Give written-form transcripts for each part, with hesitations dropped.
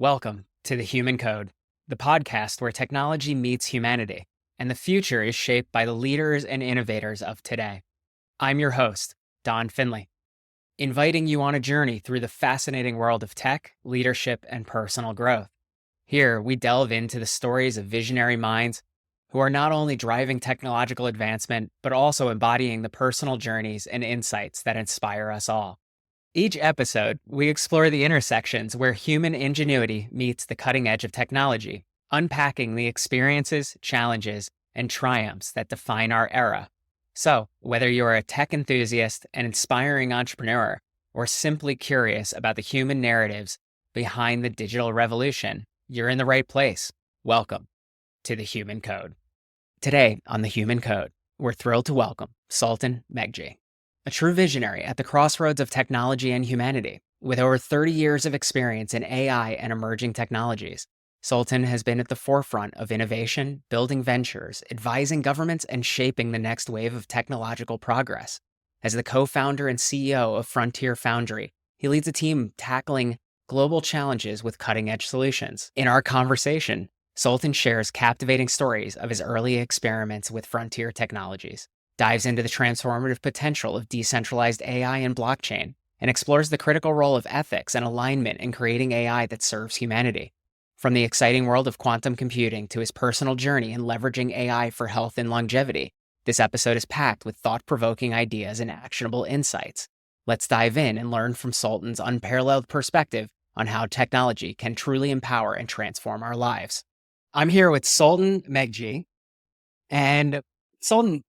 Welcome to The Human Code, the podcast where technology meets humanity, and the future is shaped by the leaders and innovators of today. I'm your host, Don Finley, inviting you on a journey through the fascinating world of tech, leadership, and personal growth. Here, we delve into the stories of visionary minds who are not only driving technological advancement, but also embodying the personal journeys and insights that inspire us all. Each episode, we explore the intersections where human ingenuity meets the cutting edge of technology, unpacking the experiences, challenges, and triumphs that define our era. So, whether you're a tech enthusiast, an inspiring entrepreneur, or simply curious about the human narratives behind the digital revolution, you're in the right place. Welcome to The Human Code. Today on The Human Code, we're thrilled to welcome Sultan Meghji, a true visionary at the crossroads of technology and humanity. With over 30 years of experience in AI and emerging technologies, Sultan has been at the forefront of innovation, building ventures, advising governments, and shaping the next wave of technological progress. As the co-founder and CEO of Frontier Foundry, he leads a team tackling global challenges with cutting-edge solutions. In our conversation, Sultan shares captivating stories of his early experiments with frontier technologies, dives into the transformative potential of decentralized AI and blockchain, and explores the critical role of ethics and alignment in creating AI that serves humanity. From the exciting world of quantum computing to his personal journey in leveraging AI for health and longevity, this episode is packed with thought-provoking ideas and actionable insights. Let's dive in and learn from Sultan's unparalleled perspective on how technology can truly empower and transform our lives. I'm here with Sultan Meghji, and Sultan,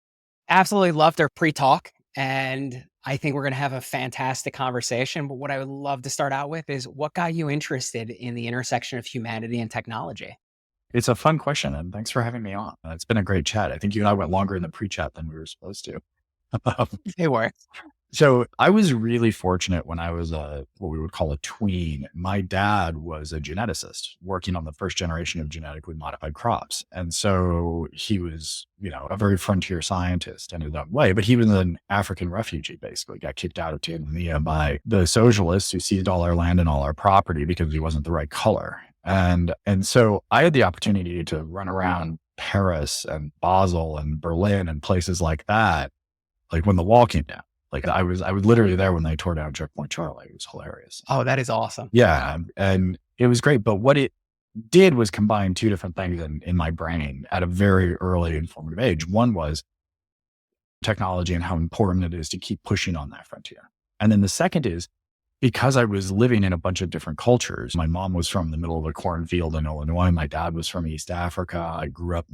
absolutely loved our pre-talk, and I think we're going to have a fantastic conversation. But what I would love to start out with is what got you interested in the intersection of humanity and technology? It's a fun question, and thanks for having me on. It's been a great chat. I think you and I went longer in the pre-chat than we were supposed to. They were. So I was really fortunate when I was what we would call a tween. My dad was a geneticist working on the first generation of genetically modified crops. And so he was, a very frontier scientist in his own way, but he was an African refugee, basically got kicked out of Tanzania by the socialists who seized all our land and all our property because he wasn't the right color. And so I had the opportunity to run around Paris and Basel and Berlin and places like that, like when the wall came down. Like I was literally there when they tore down Checkpoint Charlie. It was hilarious. Oh, that is awesome. Yeah. And it was great. But what it did was combine two different things in my brain at a very early informative age. One was technology and how important it is to keep pushing on that frontier. And then the second is because I was living in a bunch of different cultures. My mom was from the middle of a cornfield in Illinois. My dad was from East Africa. I grew up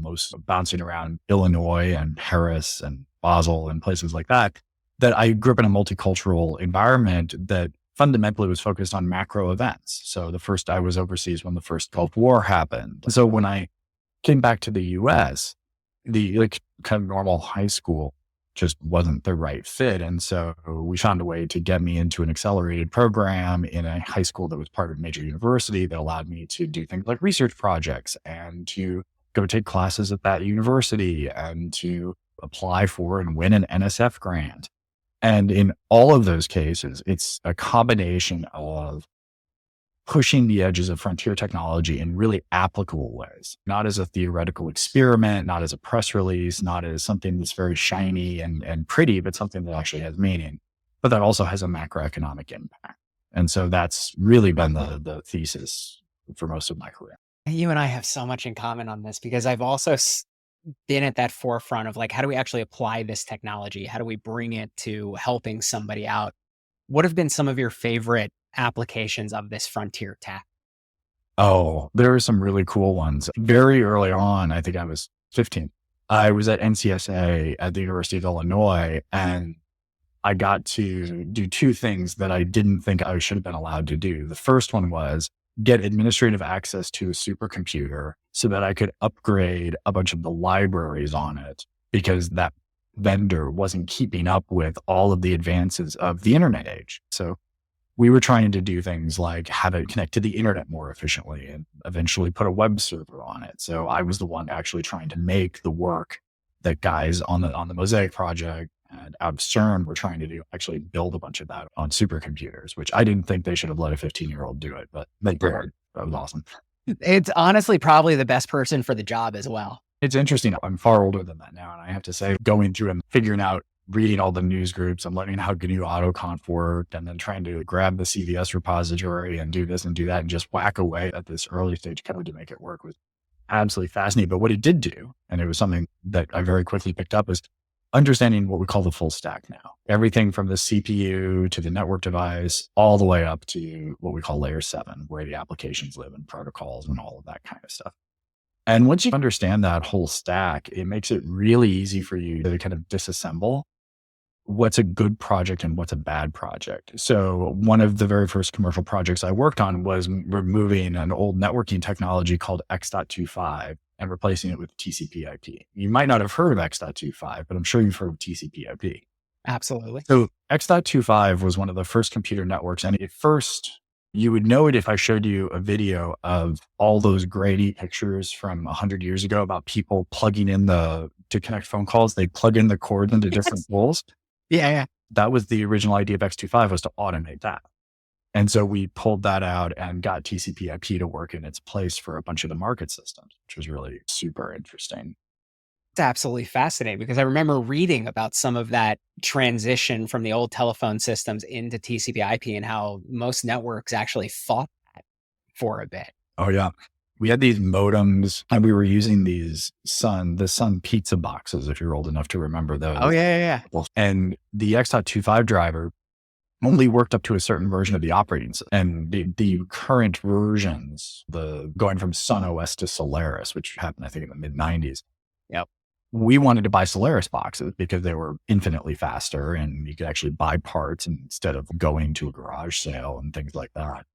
bouncing around Illinois and Paris and Basel and places like that I grew up in a multicultural environment that fundamentally was focused on macro events. So I was overseas when the first Gulf War happened. So when I came back to the US, the kind of normal high school just wasn't the right fit. And so we found a way to get me into an accelerated program in a high school that was part of a major university that allowed me to do things like research projects and to go take classes at that university and to apply for and win an NSF grant. And in all of those cases, it's a combination of pushing the edges of frontier technology in really applicable ways, not as a theoretical experiment, not as a press release, not as something that's very shiny and pretty, but something that actually has meaning, but that also has a macroeconomic impact. And so that's really been the thesis for most of my career. You and I have so much in common on this because I've also been at that forefront of how do we actually apply this technology? How do we bring it to helping somebody out? What have been some of your favorite applications of this frontier tech? Oh, there are some really cool ones. Very early on, I think I was 15. I was at NCSA at the University of Illinois, and I got to do two things that I didn't think I should have been allowed to do. The first one was get administrative access to a supercomputer so that I could upgrade a bunch of the libraries on it because that vendor wasn't keeping up with all of the advances of the internet age. So we were trying to do things like have it connect to the internet more efficiently and eventually put a web server on it. So I was the one actually trying to make the work that guys on the Mosaic project and out of CERN were trying to do, actually build a bunch of that on supercomputers, which I didn't think they should have let a 15-year-old do it, but they did. was awesome. It's honestly probably the best person for the job as well. It's interesting. I'm far older than that now. And I have to say, going through and figuring out, reading all the news groups and learning how GNU AutoConf worked, and then trying to grab the CVS repository and do this and do that and just whack away at this early stage code to make it work was absolutely fascinating. But what it did do, and it was something that I very quickly picked up, is understanding what we call the full stack now. Everything from the CPU to the network device, all the way up to what we call layer 7, where the applications live and protocols and all of that kind of stuff. And once you understand that whole stack, it makes it really easy for you to kind of disassemble what's a good project and what's a bad project. So one of the very first commercial projects I worked on was removing an old networking technology called X.25 and replacing it with TCP/IP. You might not have heard of X.25, but I'm sure you've heard of TCP/IP. Absolutely. So X.25 was one of the first computer networks. And at first, you would know it if I showed you a video of all those grainy pictures from 100 years ago about people plugging in to connect phone calls. They plug in the cord into different poles. Yeah. That was the original idea of X.25, was to automate that. And so we pulled that out and got TCP/IP to work in its place for a bunch of the market systems, which was really super interesting. It's absolutely fascinating because I remember reading about some of that transition from the old telephone systems into TCP/IP and how most networks actually fought that for a bit. Oh, yeah. We had these modems and we were using the Sun pizza boxes, if you're old enough to remember those. Oh, yeah. And the X.25 driver only worked up to a certain version of the operating system. And the current versions, going from Sun OS to Solaris, which happened, I think, in the mid 90s. Yep. We wanted to buy Solaris boxes because they were infinitely faster and you could actually buy parts instead of going to a garage sale and things like that.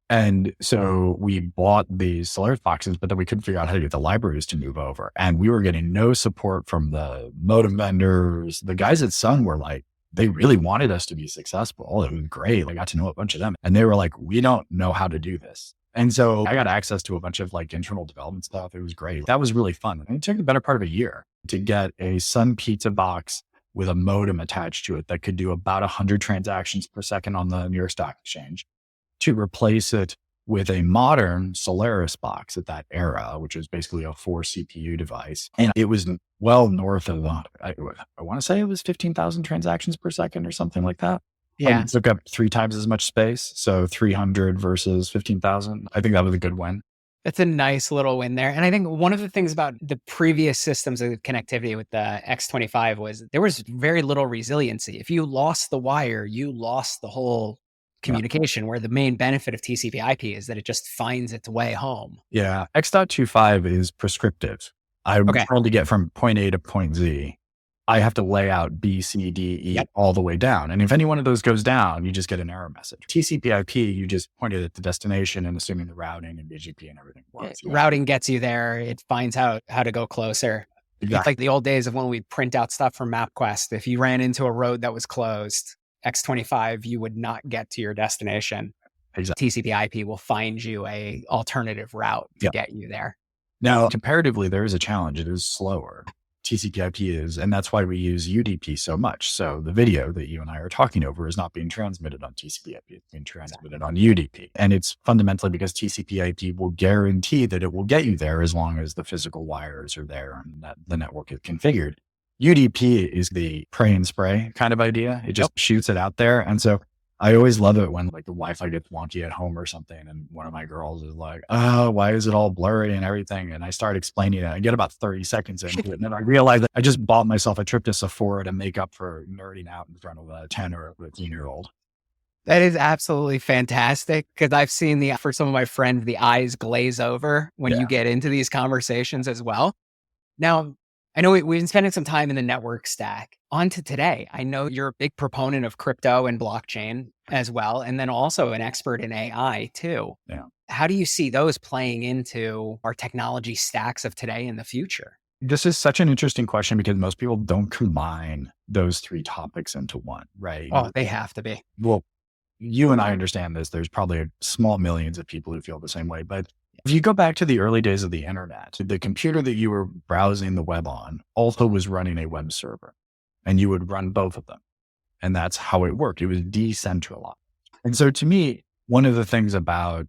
And so we bought these Solaris boxes, but then we couldn't figure out how to get the libraries to move over. And we were getting no support from the modem vendors. The guys at Sun were like, they really wanted us to be successful. It was great. I got to know a bunch of them and they were like, we don't know how to do this. And so I got access to a bunch of like internal development stuff. It was great. That was really fun. And it took the better part of a year to get a Sun pizza box with a modem attached to it that could do about 100 transactions per second on the New York Stock Exchange, to replace it with a modern Solaris box at that era, which was basically a 4 CPU device. And it was well north of, I want to say it was 15,000 transactions per second or something like that. Yeah. It took up 3 times as much space. So 300 versus 15,000. I think that was a good win. That's a nice little win there. And I think one of the things about the previous systems of connectivity with the X.25 was there was very little resiliency. If you lost the wire, you lost the whole communication, where the main benefit of TCP/IP is that it just finds its way home. Yeah. X.25 is prescriptive. I'm trying to get from point A to point Z. I have to lay out B, C, D, E all the way down. And if any one of those goes down, you just get an error message. TCP/IP, you just point it at the destination and assuming the routing and BGP and everything works. Routing gets you there. It finds how to go closer. Exactly. It's like the old days of when we print out stuff from MapQuest. If you ran into a road that was closed, X.25, you would not get to your destination. Exactly. TCP/IP will find you a alternative route to get you there. Now, comparatively, there is a challenge. It is slower. TCP/IP is, and that's why we use UDP so much. So the video that you and I are talking over is not being transmitted on TCP/IP. It's being transmitted on UDP. And it's fundamentally because TCP/IP will guarantee that it will get you there as long as the physical wires are there and that the network is configured. UDP is the pray and spray kind of idea. It just shoots it out there. And so I always love it when like the Wi-Fi gets wonky at home or something. And one of my girls is like, oh, why is it all blurry and everything? And I start explaining it. I get about 30 seconds into it. And then I realize that I just bought myself a trip to Sephora to make up for nerding out in front of a 10 or a 15-year-old. That is absolutely fantastic, because I've seen for some of my friends, the eyes glaze over when you get into these conversations as well. Now, I know we've been spending some time in the network stack. On to today. I know you're a big proponent of crypto and blockchain as well, and then also an expert in AI too. Yeah. How do you see those playing into our technology stacks of today and the future? This is such an interesting question because most people don't combine those 3 topics into one, right? Oh, they have to be. Well, you and I understand this. There's probably a small millions of people who feel the same way, but if you go back to the early days of the internet, the computer that you were browsing the web on also was running a web server, and you would run both of them. And that's how it worked. It was decentralized. And so to me, one of the things about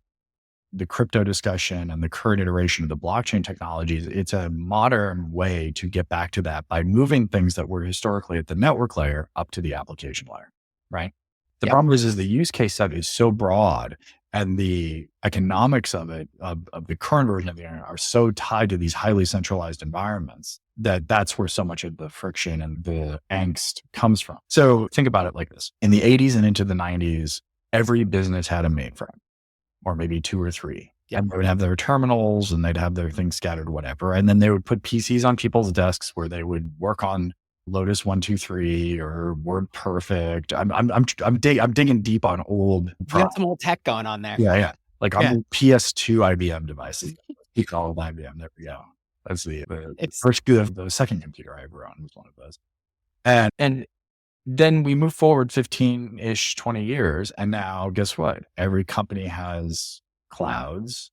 the crypto discussion and the current iteration of the blockchain technologies, it's a modern way to get back to that by moving things that were historically at the network layer up to the application layer, right? The Yep. problem is the use case set is so broad and the economics of it, of the current version of the internet are so tied to these highly centralized environments that that's where so much of the friction and the angst comes from. So think about it like this. In the 80s and into the 90s, every business had a mainframe, or maybe two or three. Yep. And they would have their terminals and they'd have their things scattered, whatever. And then they would put PCs on people's desks where they would work on Lotus 1-2-3 or WordPerfect. I'm digging deep on old. You have some old tech going on there. Yeah. Like on PS2 IBM devices. Speaking of IBM, there we go. That's the first, the second computer I ever owned was one of those. And then we move forward 15-ish, 20 years. And now guess what? Every company has clouds.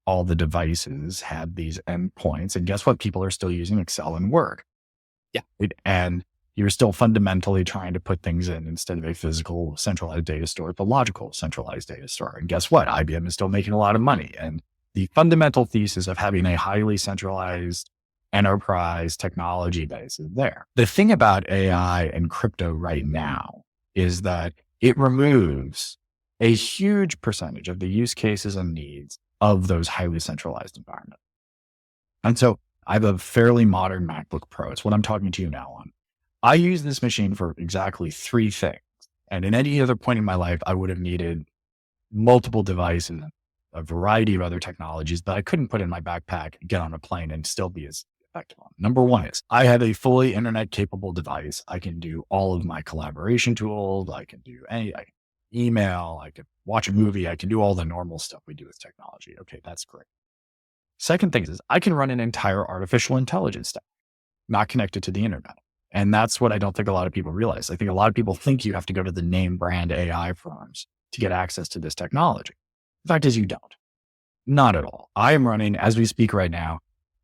All the devices have these endpoints. And guess what? People are still using Excel and Word. Yeah. And you're still fundamentally trying to put things in instead of a physical centralized data store, the logical centralized data store. And guess what? IBM is still making a lot of money. And the fundamental thesis of having a highly centralized enterprise technology base is there. The thing about AI and crypto right now is that it removes a huge percentage of the use cases and needs of those highly centralized environments. And so I have a fairly modern MacBook Pro. It's what I'm talking to you now on. I use this machine for exactly three things. And in any other point in my life, I would have needed multiple devices, a variety of other technologies that I couldn't put in my backpack, get on a plane, and still be as effective on. Number one is I have a fully internet capable device. I can do all of my collaboration tools. I can do I can email. I can watch a movie. I can do all the normal stuff we do with technology. Okay, that's great. Second thing is I can run an entire artificial intelligence stack, not connected to the internet. And that's what I don't think a lot of people realize. I think a lot of people think you have to go to the name brand AI firms to get access to this technology. The fact is you don't. Not at all. I am running, as we speak right now,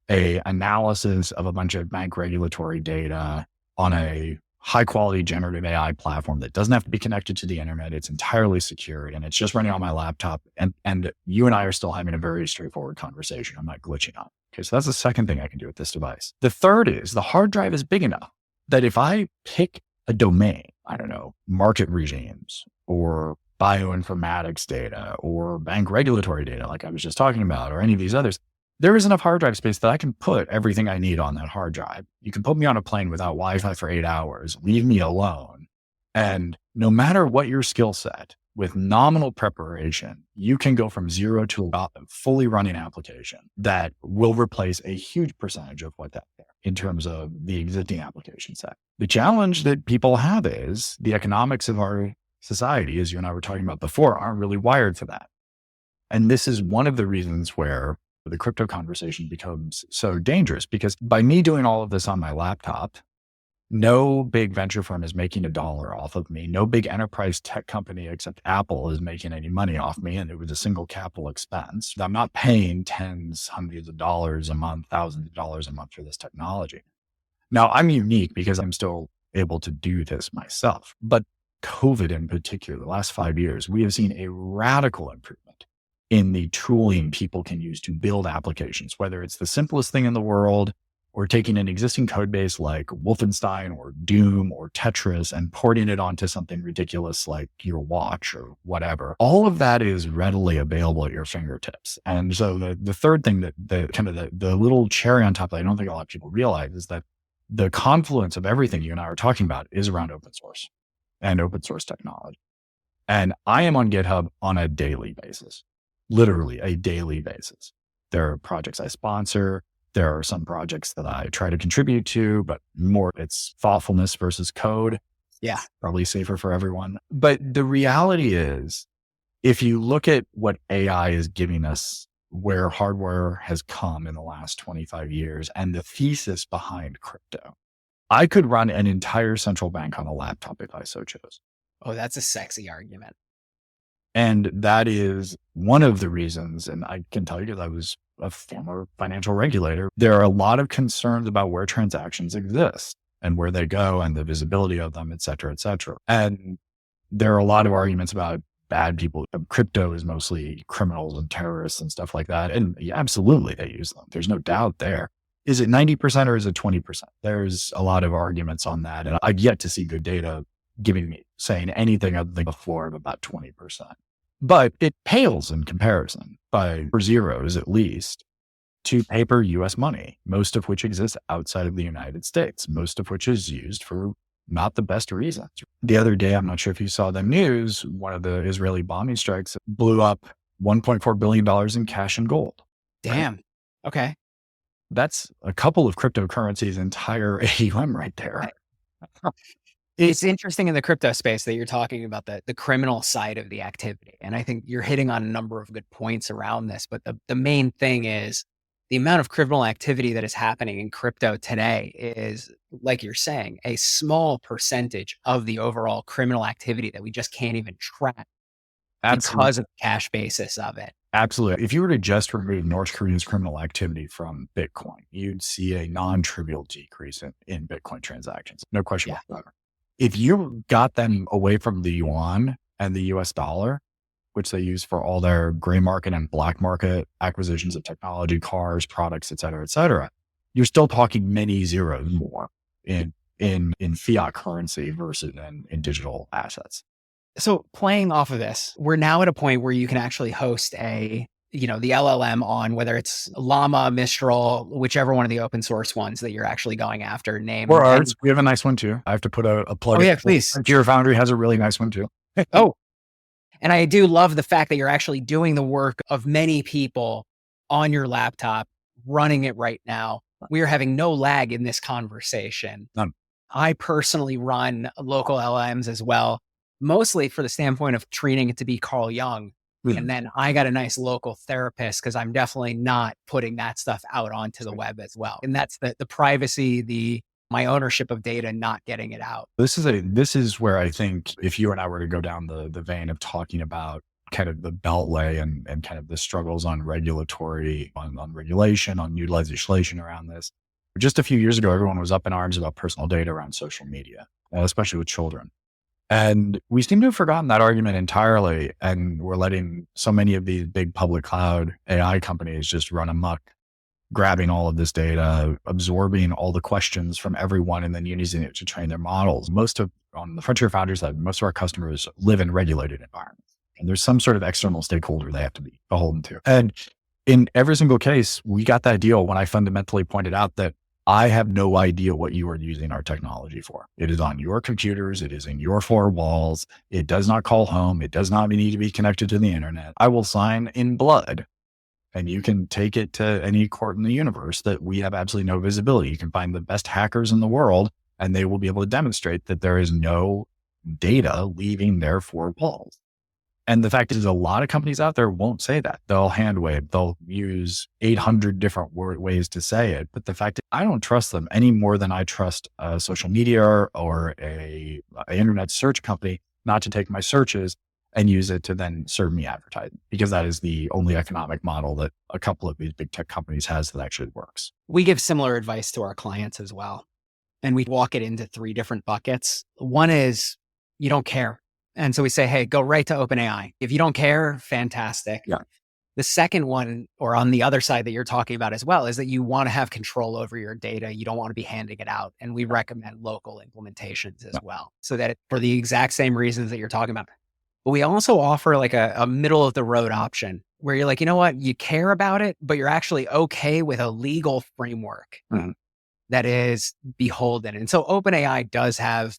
a analysis of a bunch of bank regulatory data on a high quality generative AI platform that doesn't have to be connected to the internet. It's entirely secure and it's just running on my laptop. And you and I are still having a very straightforward conversation. I'm not glitching on. Okay. So that's the second thing I can do with this device. The third is the hard drive is big enough that if I pick a domain, I don't know, market regimes or bioinformatics data or bank regulatory data, like I was just talking about, or any of these others, there is enough hard drive space that I can put everything I need on that hard drive. You can put me on a plane without Wi-Fi for 8 hours, leave me alone. And no matter what your skill set, with nominal preparation, you can go from zero to a fully running application that will replace a huge percentage of what's out there in terms of the existing application set. The challenge that people have is the economics of our society, as you and I were talking about before, aren't really wired for that. And this is one of the reasons where the crypto conversation becomes so dangerous, because by me doing all of this on my laptop, no big venture firm is making $1 off of me. No big enterprise tech company except Apple is making any money off me. And it was a single capital expense. I'm not paying tens, hundreds of dollars a month, thousands of dollars a month for this technology. Now I'm unique because I'm still able to do this myself, but COVID in particular, the last 5 years, we have seen a radical improvement in the tooling people can use to build applications, whether it's the simplest thing in the world or taking an existing code base like Wolfenstein or Doom or Tetris and porting it onto something ridiculous like your watch or whatever. All of that is readily available at your fingertips. And so the third thing that the little cherry on top that I don't think a lot of people realize is that the confluence of everything you and I are talking about is around open source and open source technology. And I am on GitHub on a daily basis, literally a daily basis. There are projects I sponsor. There are some projects that I try to contribute to, but more it's thoughtfulness versus code. Yeah. Probably safer for everyone. But the reality is, if you look at what AI is giving us, where hardware has come in the last 25 years and the thesis behind crypto, I could run an entire central bank on a laptop if I so chose. Oh, that's a sexy argument. And that is one of the reasons, and I can tell you that I was a former financial regulator, there are a lot of concerns about where transactions exist and where they go and the visibility of them, et cetera, et cetera. And there are a lot of arguments about bad people. Crypto is mostly criminals and terrorists and stuff like that. And yeah, absolutely, they use them. There's no doubt there. Is it 90% or is it 20%? There's a lot of arguments on that. And I've yet to see good data saying anything other than a floor of about 20%. But it pales in comparison for zeros, at least, to paper US money, most of which exists outside of the United States, most of which is used for not the best reasons. The other day, I'm not sure if you saw the news, one of the Israeli bombing strikes blew up $1.4 billion in cash and gold. Damn. Right? Okay. That's a couple of cryptocurrencies' entire AUM right there. It's interesting in the crypto space that you're talking about the criminal side of the activity. And I think you're hitting on a number of good points around this. But the main thing is the amount of criminal activity that is happening in crypto today is, like you're saying, a small percentage of the overall criminal activity that we just can't even track. Absolutely. Because of the cash basis of it. Absolutely. If you were to just remove North Korea's criminal activity from Bitcoin, you'd see a non-trivial decrease in Bitcoin transactions. No question whatsoever. If you got them away from the yuan and the US dollar, which they use for all their gray market and black market acquisitions of technology, cars, products, et cetera, you're still talking many zeros more in fiat currency versus in digital assets. So playing off of this, we're now at a point where you can actually host the LLM on, whether it's Llama, Mistral, whichever one of the open source ones that you're actually going after, name. Or ours. We have a nice one too. I have to put a plug. Oh yeah, please. Frontier Foundry has a really nice one too. Oh, and I do love the fact that you're actually doing the work of many people on your laptop, running it right now. We are having no lag in this conversation. None. I personally run local LLMs as well, mostly for the standpoint of treating it to be Carl Jung. Mm-hmm. And then I got a nice local therapist because I'm definitely not putting that stuff out onto the web as well. And that's the privacy, my ownership of data, not getting it out. This is where I think if you and I were to go down the vein of talking about kind of the beltway and kind of the struggles on regulation, on new legislation around this. Just a few years ago, everyone was up in arms about personal data around social media, especially with children. And we seem to have forgotten that argument entirely. And we're letting so many of these big public cloud AI companies just run amok, grabbing all of this data, absorbing all the questions from everyone, and then using it to train their models. On the Frontier Foundry side, most of our customers live in regulated environments. And there's some sort of external stakeholder they have to be beholden to. And in every single case, we got that deal when I fundamentally pointed out that I have no idea what you are using our technology for. It is on your computers. It is in your four walls. It does not call home. It does not need to be connected to the internet. I will sign in blood, and you can take it to any court in the universe that we have absolutely no visibility. You can find the best hackers in the world, and they will be able to demonstrate that there is no data leaving their four walls. And the fact is, a lot of companies out there won't say that. They'll hand wave. They'll use 800 different ways to say it. But the fact is, I don't trust them any more than I trust a social media or a internet search company not to take my searches and use it to then serve me advertising, because that is the only economic model that a couple of these big tech companies has that actually works. We give similar advice to our clients as well. And we walk it into 3 different buckets. One is you don't care. And so we say, hey, go right to OpenAI. If you don't care, fantastic. Yeah. The second one, or on the other side that you're talking about as well, is that you want to have control over your data. You don't want to be handing it out. And we recommend local implementations as well. So that for the exact same reasons that you're talking about. But we also offer like a middle of the road option where you're like, you know what, you care about it, but you're actually okay with a legal framework that is beholden. And so OpenAI does have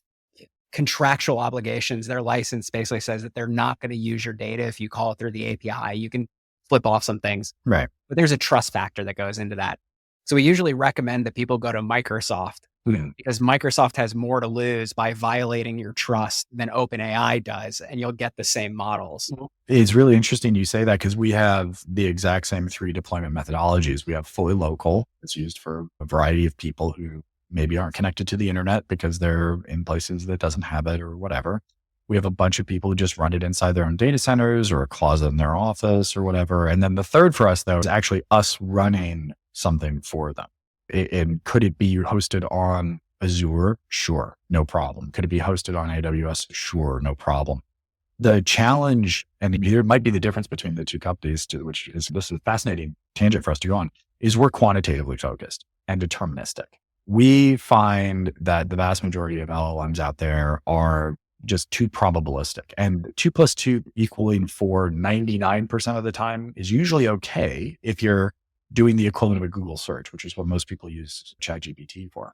contractual obligations. Their license basically says that they're not going to use your data if you call it through the API. You can flip off some things, right? But there's a trust factor that goes into that. So we usually recommend that people go to Microsoft because Microsoft has more to lose by violating your trust than OpenAI does, and you'll get the same models. It's really interesting you say that, because we have the exact same 3 deployment methodologies. We have fully local. It's used for a variety of people who maybe aren't connected to the internet because they're in places that doesn't have it or whatever. We have a bunch of people who just run it inside their own data centers or a closet in their office or whatever. And then the third for us, though, is actually us running something for them. And could it be hosted on Azure? Sure, no problem. Could it be hosted on AWS? Sure, no problem. The challenge, and here might be the difference between the two companies, which is this is a fascinating tangent for us to go on, is we're quantitatively focused and deterministic. We find that the vast majority of LLMs out there are just too probabilistic, and 2 + 2 equaling 4 99% of the time is usually okay if you're doing the equivalent of a Google search, which is what most people use ChatGPT for.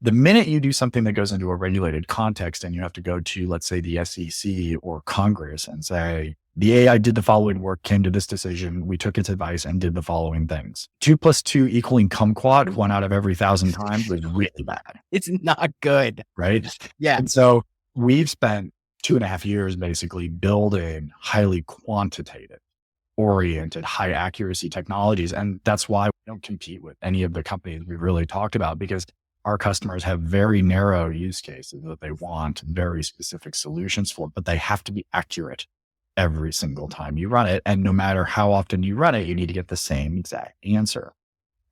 The minute you do something that goes into a regulated context and you have to go to, let's say, the SEC or Congress and say, the AI did the following work, came to this decision, we took its advice and did the following things. 2 + 2 equaling kumquat 1 out of every 1,000 times was really bad. It's not good. Right? Yeah. And so we've spent 2.5 years basically building highly quantitative oriented, high accuracy technologies. And that's why we don't compete with any of the companies we've really talked about, because our customers have very narrow use cases that they want very specific solutions for, but they have to be accurate every single time you run it. And no matter how often you run it, you need to get the same exact answer.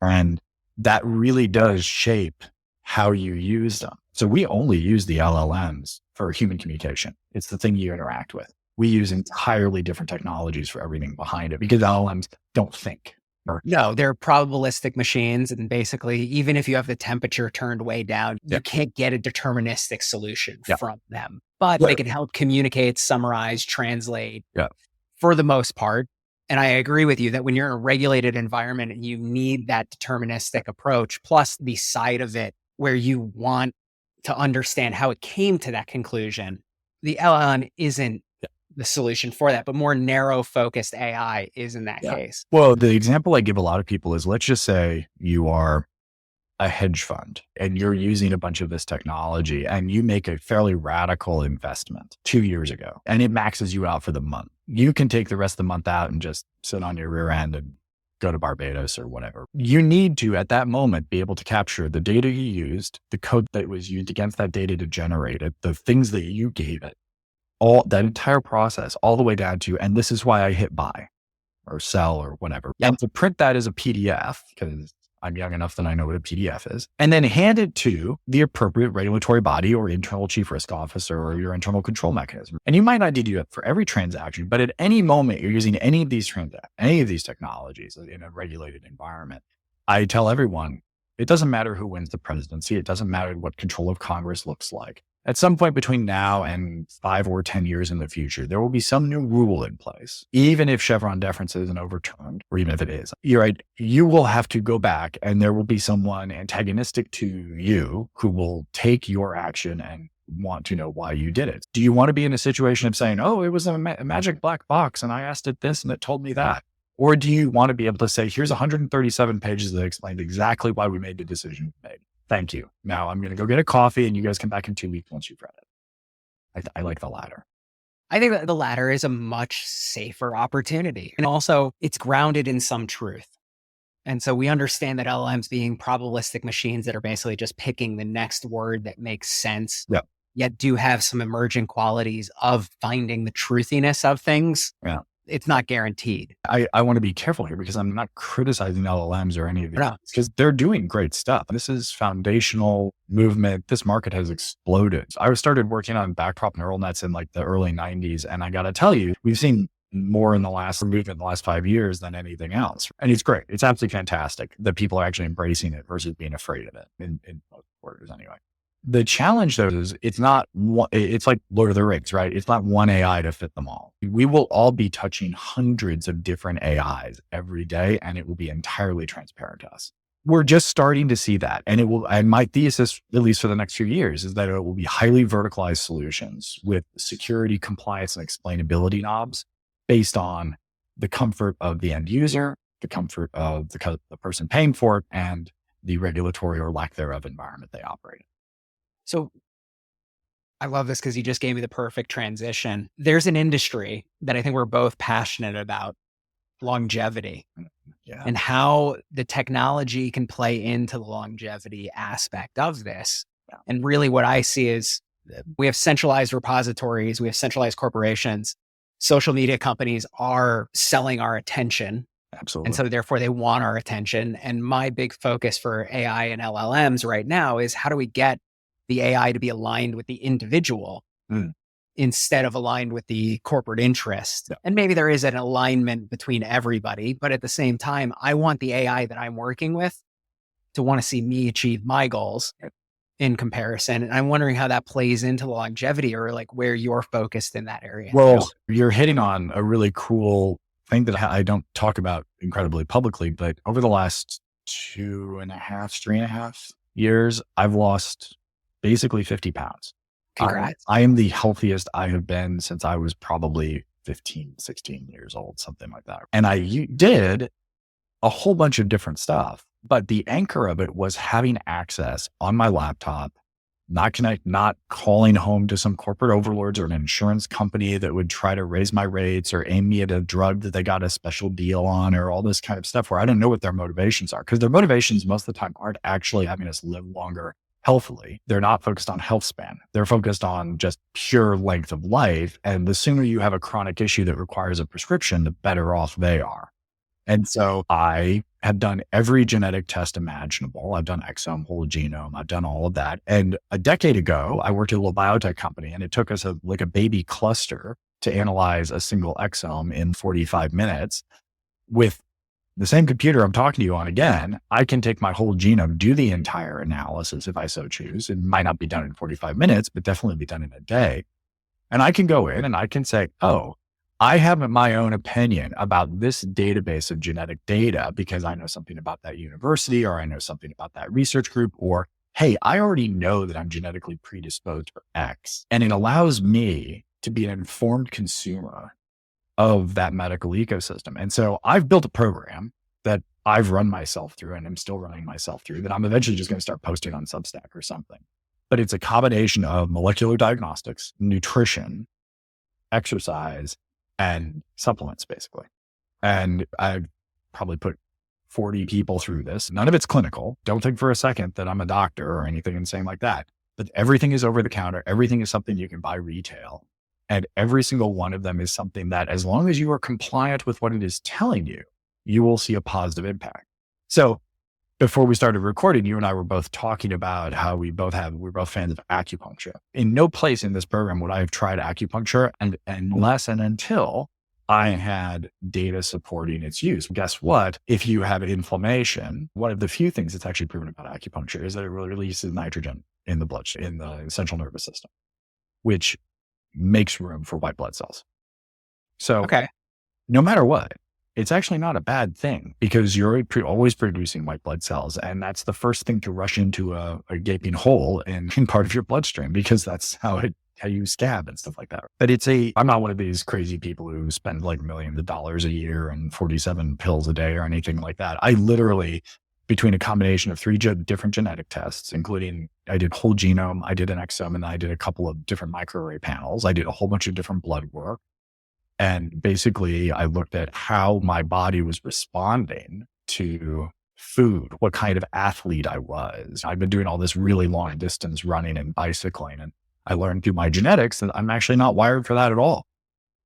And that really does shape how you use them. So we only use the LLMs for human communication. It's the thing you interact with. We use entirely different technologies for everything behind it because LLMs don't think. No, they're probabilistic machines. And basically, even if you have the temperature turned way down, you can't get a deterministic solution from them. But they can help communicate, summarize, translate for the most part. And I agree with you that when you're in a regulated environment, you need that deterministic approach, plus the side of it where you want to understand how it came to that conclusion. The LLM isn't the solution for that, but more narrow focused AI is in that case. Well, the example I give a lot of people is, let's just say you are a hedge fund and you're using a bunch of this technology and you make a fairly radical investment 2 years ago and it maxes you out for the month. You can take the rest of the month out and just sit on your rear end and go to Barbados or whatever. You need to, at that moment, be able to capture the data you used, the code that was used against that data to generate it, the things that you gave it, all that entire process, all the way down to, and this is why I hit buy or sell or whatever. And to print that as a PDF, because I'm young enough that I know what a PDF is, and then hand it to the appropriate regulatory body or internal chief risk officer or your internal control mechanism. And you might not need to do it for every transaction, but at any moment you're using any of these technologies in a regulated environment. I tell everyone, it doesn't matter who wins the presidency. It doesn't matter what control of Congress looks like. At some point between now and 5 or 10 years in the future, there will be some new rule in place. Even if Chevron deference isn't overturned, or even if it is, you're right, you will have to go back and there will be someone antagonistic to you who will take your action and want to know why you did it. Do you want to be in a situation of saying, oh, it was a magic black box and I asked it this and it told me that? Or do you want to be able to say, here's 137 pages that explained exactly why we made the decision we made? Thank you. Now I'm going to go get a coffee and you guys come back in 2 weeks once you've read it. I like the latter. I think that the latter is a much safer opportunity. And also it's grounded in some truth. And so we understand that LLMs being probabilistic machines that are basically just picking the next word that makes sense, yet do have some emergent qualities of finding the truthiness of things. Yeah. It's not guaranteed. I want to be careful here because I'm not criticizing LLMs or any of these because they're doing great stuff. This is foundational movement. This market has exploded. I started working on backprop neural nets in like the early 90s. And I got to tell you, we've seen more in the last 5 years than anything else. And it's great. It's absolutely fantastic that people are actually embracing it versus being afraid of it in most quarters anyway. The challenge though is it's like Lord of the Rings, right? It's not one AI to fit them all. We will all be touching hundreds of different AIs every day and it will be entirely transparent to us. We're just starting to see that. And my thesis, at least for the next few years, is that it will be highly verticalized solutions with security, compliance, and explainability knobs based on the comfort of the end user, the comfort of the person paying for it, and the regulatory or lack thereof environment they operate in. So I love this because you just gave me the perfect transition. There's an industry that I think we're both passionate about, longevity, and how the technology can play into the longevity aspect of this. And really what I see is we have centralized repositories, we have centralized corporations, social media companies are selling our attention. Absolutely. And so therefore they want our attention. And my big focus for AI and LLMs right now is how do we get the AI to be aligned with the individual instead of aligned with the corporate interest. And maybe there is an alignment between everybody, but at the same time, I want the AI that I'm working with to want to see me achieve my goals in comparison. And I'm wondering how that plays into longevity, or like where you're focused in that area. Well, you're hitting on a really cool thing that I don't talk about incredibly publicly, but over the last 3.5 years, I've lost basically 50 pounds. Congrats. I am the healthiest I have been since I was probably 15, 16 years old, something like that. And I did a whole bunch of different stuff, but the anchor of it was having access on my laptop, not calling home to some corporate overlords or an insurance company that would try to raise my rates or aim me at a drug that they got a special deal on, or all this kind of stuff where I don't know what their motivations are, because their motivations most of the time aren't actually having us live longer healthily. They're not focused on health span. They're focused on just pure length of life. And the sooner you have a chronic issue that requires a prescription, the better off they are. And so I have done every genetic test imaginable. I've done exome, whole genome. I've done all of that. And a decade ago, I worked at a little biotech company, and it took us a baby cluster to analyze a single exome in 45 minutes. With the same computer I'm talking to you on again, I can take my whole genome, do the entire analysis if I so choose. It might not be done in 45 minutes, but definitely be done in a day. And I can go in and I can say, oh, I have my own opinion about this database of genetic data because I know something about that university, or I know something about that research group, or, hey, I already know that I'm genetically predisposed for X. And it allows me to be an informed consumer of that medical ecosystem. And so I've built a program that I've run myself through, and I'm still running myself through, that I'm eventually just going to start posting on Substack or something. But it's a combination of molecular diagnostics, nutrition, exercise, and supplements, basically. And I've probably put 40 people through this. None of it's clinical. Don't think for a second that I'm a doctor or anything insane like that. But everything is over the counter. Everything is something you can buy retail. And every single one of them is something that, as long as you are compliant with what it is telling you, you will see a positive impact. So before we started recording, you and I were both talking about how we're both fans of acupuncture. In no place in this program would I have tried acupuncture unless and until I had data supporting its use. Guess what? If you have inflammation, one of the few things that's actually proven about acupuncture is that it releases nitrogen in the bloodstream, in the central nervous system, which makes room for white blood cells. So no matter what, it's actually not a bad thing, because you're always producing white blood cells. And that's the first thing to rush into a gaping hole in part of your bloodstream, because that's how you scab and stuff like that. But I'm not one of these crazy people who spend like millions of dollars a year and 47 pills a day or anything like that. I literally, between a combination of 3 different genetic tests, including I did whole genome, I did an exome, and I did a couple of different microarray panels. I did a whole bunch of different blood work. And basically I looked at how my body was responding to food, what kind of athlete I was. I've been doing all this really long distance running and bicycling, and I learned through my genetics that I'm actually not wired for that at all.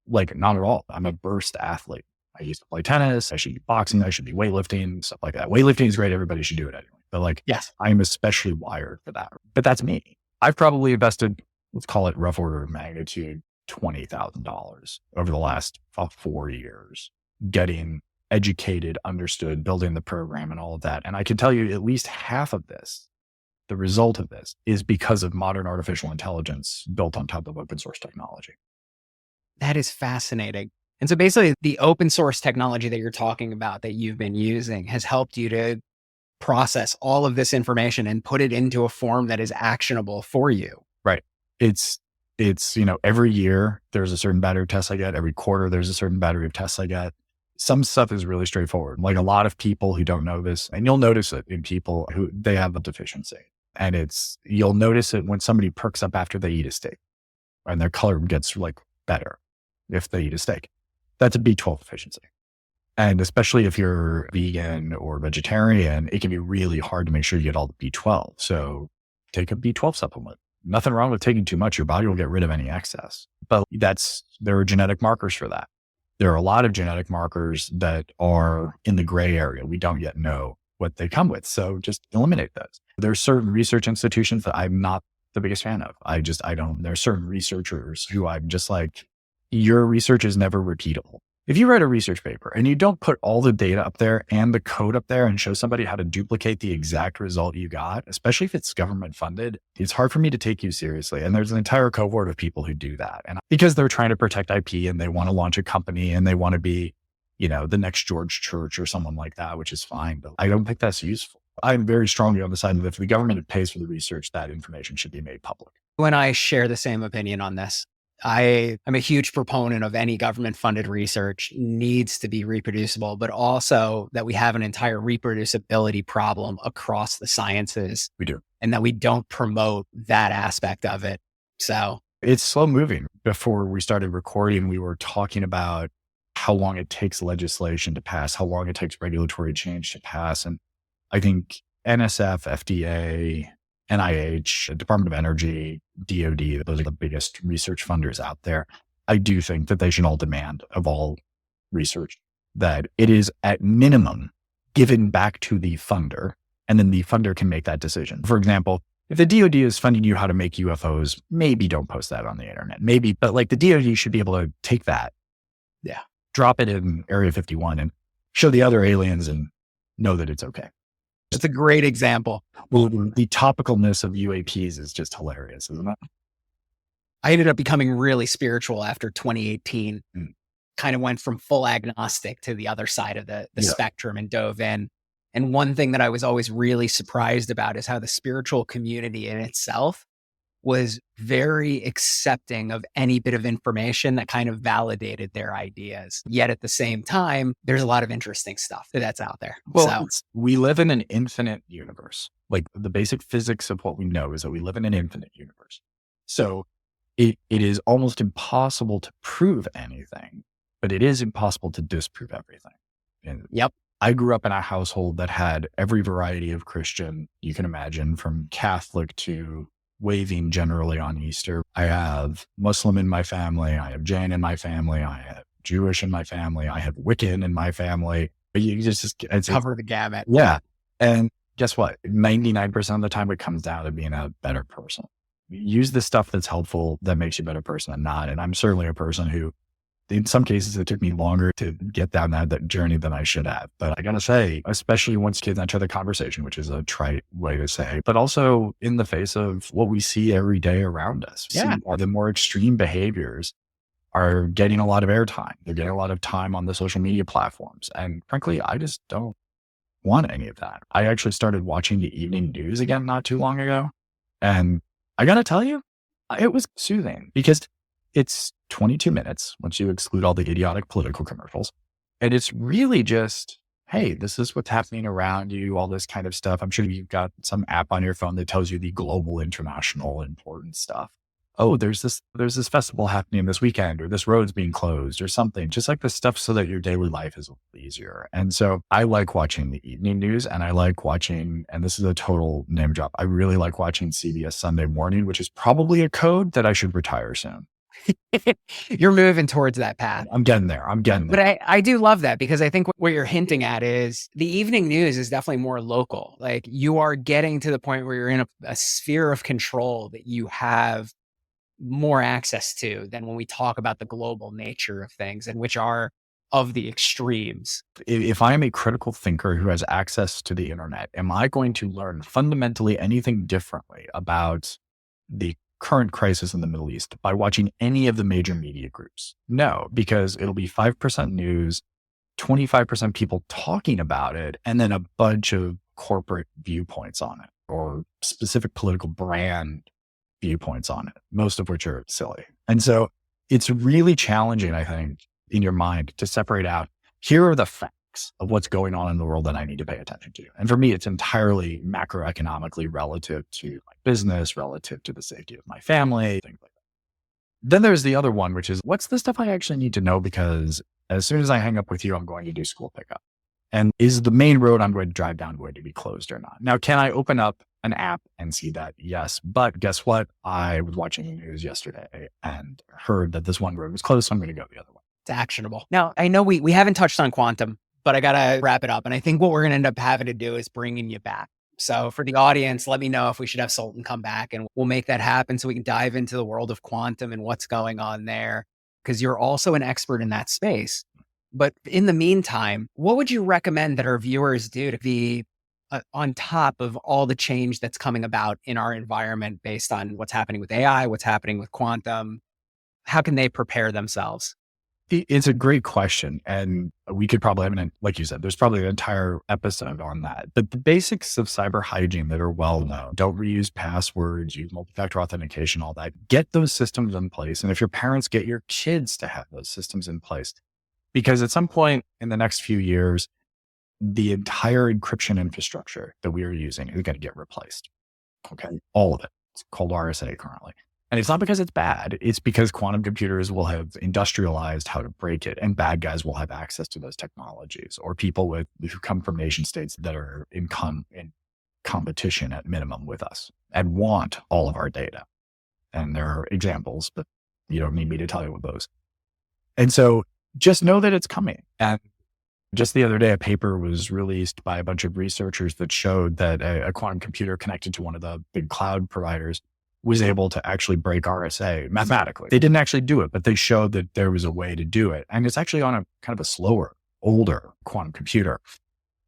Like, not at all. I'm a burst athlete. I used to play tennis. I should be boxing. I should be weightlifting, stuff like that. Weightlifting is great. Everybody should do it anyway. But yes, I'm especially wired for that. But that's me. I've probably invested, let's call it rough order of magnitude, $20,000 over the last 4 years, getting educated, understood, building the program and all of that. And I can tell you at least half of this, the result of this, is because of modern artificial intelligence built on top of open source technology. That is fascinating. And so basically the open source technology that you're talking about that you've been using has helped you to process all of this information and put it into a form that is actionable for you. Right. It's, every year there's a certain battery of tests I get. Every quarter there's a certain battery of tests I get. Some stuff is really straightforward. Like, a lot of people who don't know this, and you'll notice it in people who they have a deficiency. And you'll notice it when somebody perks up after they eat a steak, and their color gets better if they eat a steak. That's a B12 deficiency. And especially if you're vegan or vegetarian, it can be really hard to make sure you get all the B12. So take a B12 supplement. Nothing wrong with taking too much. Your body will get rid of any excess. But there are genetic markers for that. There are a lot of genetic markers that are in the gray area. We don't yet know what they come with. So just eliminate those. There are certain research institutions that I'm not the biggest fan of. I don't, there are certain researchers who I'm just like, your research is never repeatable. If you write a research paper and you don't put all the data up there and the code up there and show somebody how to duplicate the exact result you got, especially if it's government funded, it's hard for me to take you seriously. And there's an entire cohort of people who do that. And because they're trying to protect IP and they want to launch a company and they want to be, the next George Church or someone like that, which is fine. But I don't think that's useful. I'm very strongly on the side of if the government pays for the research, that information should be made public. When I share the same opinion on this, I'm a huge proponent of any government funded research needs to be reproducible, but also that we have an entire reproducibility problem across the sciences. We do. And that we don't promote that aspect of it. So it's slow moving. Before we started recording, we were talking about how long it takes legislation to pass, how long it takes regulatory change to pass. And I think NSF, FDA, NIH, Department of Energy, DOD, those are the biggest research funders out there. I do think that they should all demand of all research that it is at minimum given back to the funder, and then the funder can make that decision. For example, if the DOD is funding you how to make UFOs, maybe don't post that on the internet. Maybe, but like the DOD should be able to take that, drop it in Area 51 and show the other aliens and know that it's okay. It's a great example. Well, the topicalness of UAPs is just hilarious, isn't it? I ended up becoming really spiritual after 2018. Kind of went from full agnostic to the other side of the spectrum and dove in. And one thing that I was always really surprised about is how the spiritual community in itself was very accepting of any bit of information that kind of validated their ideas. Yet at the same time, there's a lot of interesting stuff that's out there. Well, we live in an infinite universe. Like the basic physics of what we know is that we live in an infinite universe. So it is almost impossible to prove anything, but it is impossible to disprove everything. And I grew up in a household that had every variety of Christian you can imagine, from Catholic to waving generally on Easter. I have Muslim in my family. I have Jain in my family. I have Jewish in my family. I have Wiccan in my family. But you just cover the gamut. Yeah. And guess what? 99% of the time, it comes down to being a better person. Use the stuff that's helpful, that makes you a better person than not. And I'm certainly a person who, in some cases, it took me longer to get down that journey than I should have. But I got to say, especially once kids enter the conversation, which is a trite way to say, but also in the face of what we see every day around us, the more extreme behaviors are getting a lot of airtime. They're getting a lot of time on the social media platforms. And frankly, I just don't want any of that. I actually started watching the evening news again not too long ago. And I got to tell you, it was soothing because it's 22 minutes once you exclude all the idiotic political commercials. And it's really just, hey, this is what's happening around you, all this kind of stuff. I'm sure you've got some app on your phone that tells you the global, international, important stuff. Oh, there's this festival happening this weekend, or this road's being closed or something, just like the stuff so that your daily life is a little easier. And so I like watching the evening news, and I like watching, and this is a total name drop, I really like watching CBS Sunday Morning, which is probably a code that I should retire soon. You're moving towards that path. I'm getting there. But I do love that, because I think what you're hinting at is the evening news is definitely more local. Like, you are getting to the point where you're in a sphere of control that you have more access to than when we talk about the global nature of things, and which are of the extremes. If I am a critical thinker who has access to the internet, am I going to learn fundamentally anything differently about the current crisis in the Middle East by watching any of the major media groups? No, because it'll be 5% news, 25% people talking about it, and then a bunch of corporate viewpoints on it, or specific political brand viewpoints on it, most of which are silly. And so it's really challenging, I think, in your mind to separate out, here are the facts of what's going on in the world that I need to pay attention to. And for me, it's entirely macroeconomically relative to my business, relative to the safety of my family, things like that. Then there's the other one, which is, what's the stuff I actually need to know? Because as soon as I hang up with you, I'm going to do school pickup. And is the main road I'm going to drive down going to be closed or not? Now, can I open up an app and see that? Yes. But guess what? I was watching the news yesterday and heard that this one road was closed, so I'm going to go the other way. It's actionable. Now, I know we haven't touched on quantum, but I got to wrap it up. And I think what we're going to end up having to do is bringing you back. So for the audience, let me know if we should have Sultan come back and we'll make that happen so we can dive into the world of quantum and what's going on there, because you're also an expert in that space. But in the meantime, what would you recommend that our viewers do to be on top of all the change that's coming about in our environment based on what's happening with AI, what's happening with quantum? How can they prepare themselves? It's a great question. And we could probably have like you said, there's probably an entire episode on that. But the basics of cyber hygiene that are well known, don't reuse passwords, use multi-factor authentication, all that, get those systems in place. And if your parents, get your kids to have those systems in place, because at some point in the next few years, the entire encryption infrastructure that we are using is going to get replaced. Okay. All of it. It's called RSA currently. And it's not because it's bad. It's because quantum computers will have industrialized how to break it, and bad guys will have access to those technologies, or people who come from nation states that are in competition at minimum with us and want all of our data. And there are examples, but you don't need me to tell you what those. And so just know that it's coming. And just the other day, a paper was released by a bunch of researchers that showed that a quantum computer connected to one of the big cloud providers was able to actually break RSA mathematically. They didn't actually do it, but they showed that there was a way to do it. And it's actually on a kind of a slower, older quantum computer.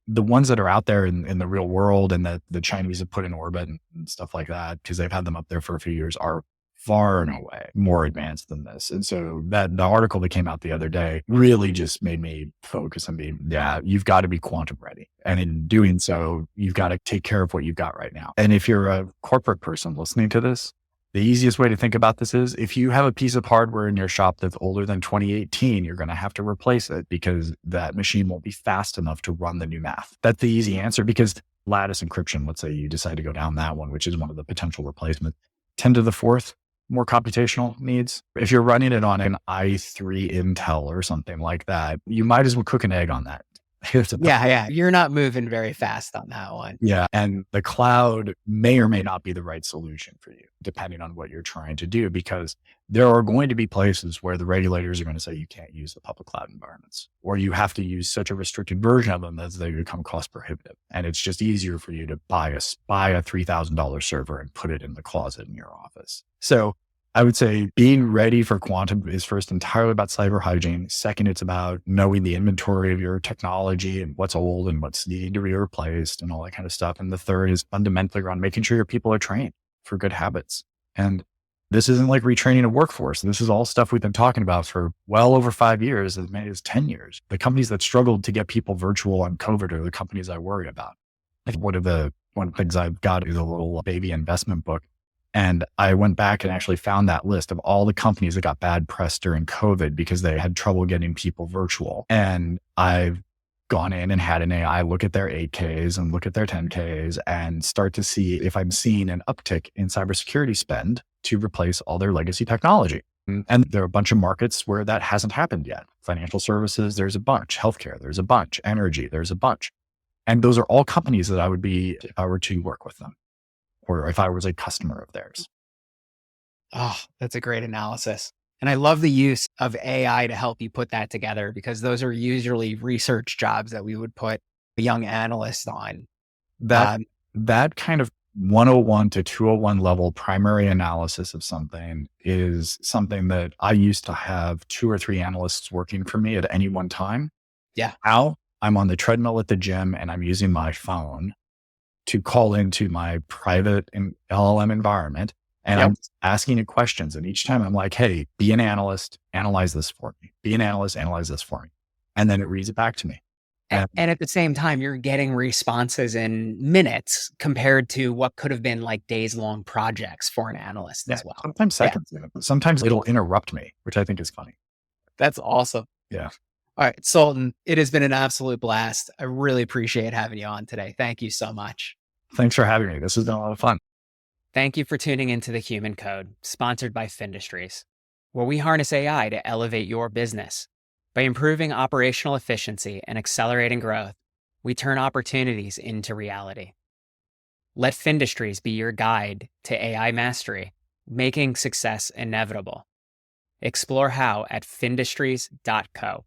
The ones that are out there in the real world and that the Chinese have put in orbit and stuff like that, because they've had them up there for a few years, are far and away more advanced than this. And so that the article that came out the other day really just made me focus on being, you've got to be quantum ready. And in doing so, you've got to take care of what you've got right now. And if you're a corporate person listening to this, the easiest way to think about this is if you have a piece of hardware in your shop that's older than 2018, you're going to have to replace it because that machine won't be fast enough to run the new math. That's the easy answer, because lattice encryption, let's say you decide to go down that one, which is one of the potential replacements, 10 to the fourth, more computational needs. If you're running it on an i3 Intel or something like that, you might as well cook an egg on that. Yeah. You're not moving very fast on that one. Yeah. And the cloud may or may not be the right solution for you, depending on what you're trying to do, because there are going to be places where the regulators are going to say you can't use the public cloud environments, or you have to use such a restricted version of them that they become cost prohibitive. And it's just easier for you to buy a $3,000 server and put it in the closet in your office. So I would say being ready for quantum is first entirely about cyber hygiene. Second, it's about knowing the inventory of your technology and what's old and what's needing to be replaced and all that kind of stuff. And the third is fundamentally around making sure your people are trained for good habits. And this isn't like retraining a workforce. This is all stuff we've been talking about for well over 5 years, as many as 10 years. The companies that struggled to get people virtual on COVID are the companies I worry about. One of the things I've got is a little baby investment book. And I went back and actually found that list of all the companies that got bad press during COVID because they had trouble getting people virtual. And I've gone in and had an AI look at their 8Ks and look at their 10Ks and start to see if I'm seeing an uptick in cybersecurity spend to replace all their legacy technology. And there are a bunch of markets where that hasn't happened yet. Financial services, there's a bunch. Healthcare, there's a bunch. Energy, there's a bunch. And those are all companies that I would be if I were to work with them, or if I was a customer of theirs. Oh, that's a great analysis. And I love the use of AI to help you put that together, because those are usually research jobs that we would put a young analyst on. That kind of 101 to 201 level primary analysis of something is something that I used to have 2 or 3 analysts working for me at any one time. Yeah. Now I'm on the treadmill at the gym and I'm using my phone to call into my private LLM environment. And I'm asking it questions. And each time I'm like, hey, be an analyst, analyze this for me. Be an analyst, analyze this for me. And then it reads it back to me. And at the same time, you're getting responses in minutes compared to what could have been like days long projects for an analyst as well. Sometimes seconds. Sometimes it'll interrupt me, which I think is funny. That's awesome. Yeah. All right, Sultan, it has been an absolute blast. I really appreciate having you on today. Thank you so much. Thanks for having me. This has been a lot of fun. Thank you for tuning into The Human Code, sponsored by Findustries, where we harness AI to elevate your business. By improving operational efficiency and accelerating growth, we turn opportunities into reality. Let Findustries be your guide to AI mastery, making success inevitable. Explore how at findustries.co.